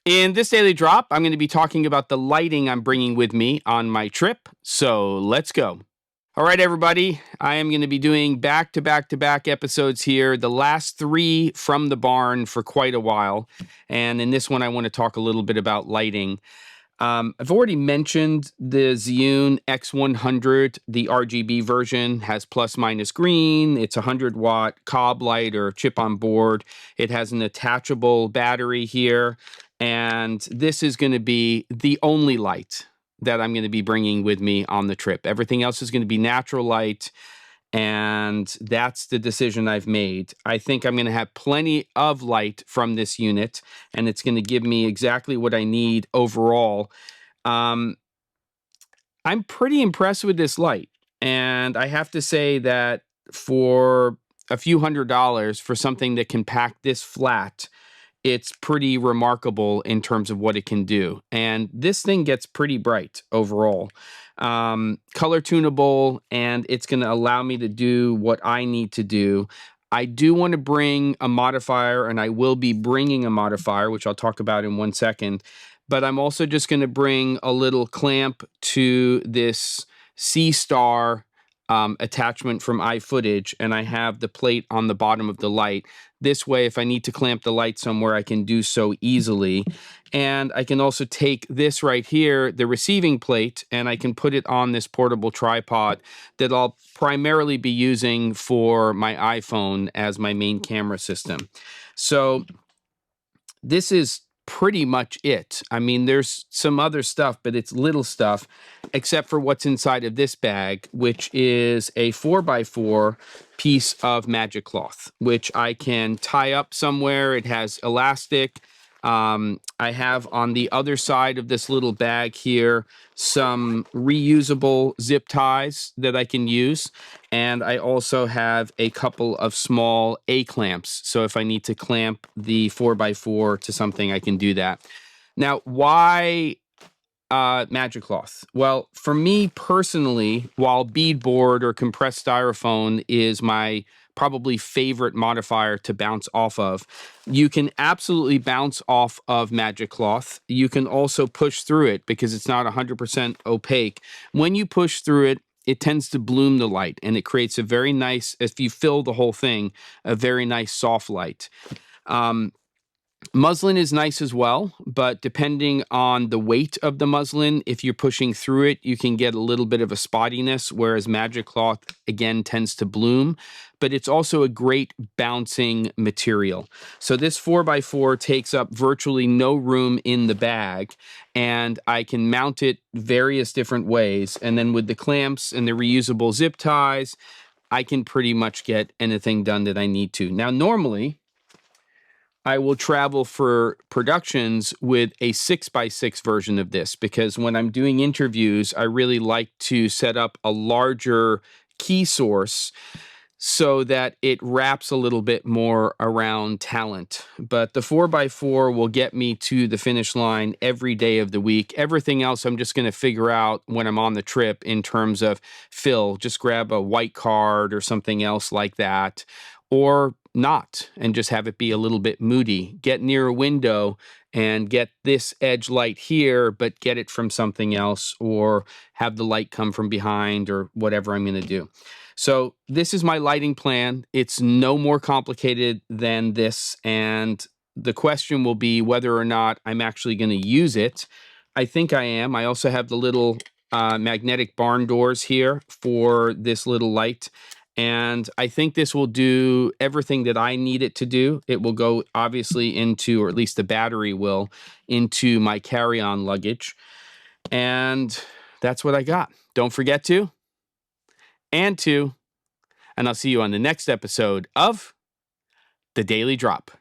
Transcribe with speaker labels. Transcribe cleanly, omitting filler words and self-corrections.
Speaker 1: In this daily drop, I'm going to be talking about the lighting I'm bringing with me on my trip. So let's go. All right, everybody. I am going to be doing back-to-back-to-back episodes here, the last 3 from the barn for quite a while. And in this one, I want to talk a little bit about lighting. I've already mentioned the Zhiyun X100, the RGB version, has plus minus green. It's a 100-watt cob light or chip on board. It has an attachable battery here. And this is going to be the only light that I'm going to be bringing with me on the trip. Everything else is going to be natural light. And that's the decision I've made. I think I'm going to have plenty of light from this unit, and it's going to give me exactly what I need overall. I'm pretty impressed with this light, and I have to say that for a few $100s for something that can pack this flat, it's pretty remarkable in terms of what it can do. And this thing gets pretty bright overall. Color tunable, and it's going to allow me to do what I need to do. I do want to bring a modifier, and I will be bringing a modifier, which I'll talk about in 1 second. But I'm also just going to bring a little clamp to this C-Star attachment from iFootage, and I have the plate on the bottom of the light. This way, if I need to clamp the light somewhere, I can do so easily. And I can also take this right here, the receiving plate, and I can put it on this portable tripod that I'll primarily be using for my iPhone as my main camera system. So this is pretty much it. I mean, there's some other stuff, but it's little stuff, except for what's inside of this bag, which is a 4x4 piece of magic cloth, which I can tie up somewhere. It has elastic. I have on the other side of this little bag here some reusable zip ties that I can use. And I also have a couple of small A-clamps. So if I need to clamp the 4x4 to something, I can do that. Now, why magic cloth? Well, for me personally, while beadboard or compressed styrofoam is my probably favorite modifier to bounce off of, you can absolutely bounce off of magic cloth. You can also push through it because it's not 100% opaque. When you push through it, it tends to bloom the light, and it creates a very nice, if you fill the whole thing, a very nice soft light. Muslin is nice as well, but depending on the weight of the muslin, if you're pushing through it, you can get a little bit of a spottiness, whereas magic cloth, again, tends to bloom. But it's also a great bouncing material. So this 4x4 takes up virtually no room in the bag, and I can mount it various different ways. And then with the clamps and the reusable zip ties, I can pretty much get anything done that I need to. Now, normally, I will travel for productions with a 6x6 version of this because when I'm doing interviews, I really like to set up a larger key source so that it wraps a little bit more around talent. But the 4x4 will get me to the finish line every day of the week. Everything else I'm just going to figure out when I'm on the trip in terms of fill. Just grab a white card or something else like that. Or not, and just have it be a little bit moody. Get near a window and get this edge light here, but get it from something else, or have the light come from behind, or whatever I'm going to do. So this is my lighting plan. It's no more complicated than this, and the question will be whether or not I'm actually going to use it. I think I am. I also have the little magnetic barn doors here for this little light. And I think this will do everything that I need it to do. It will go obviously into, or at least the battery will, into my carry-on luggage. And that's what I got. Don't forget to, and I'll see you on the next episode of The Daily Drop.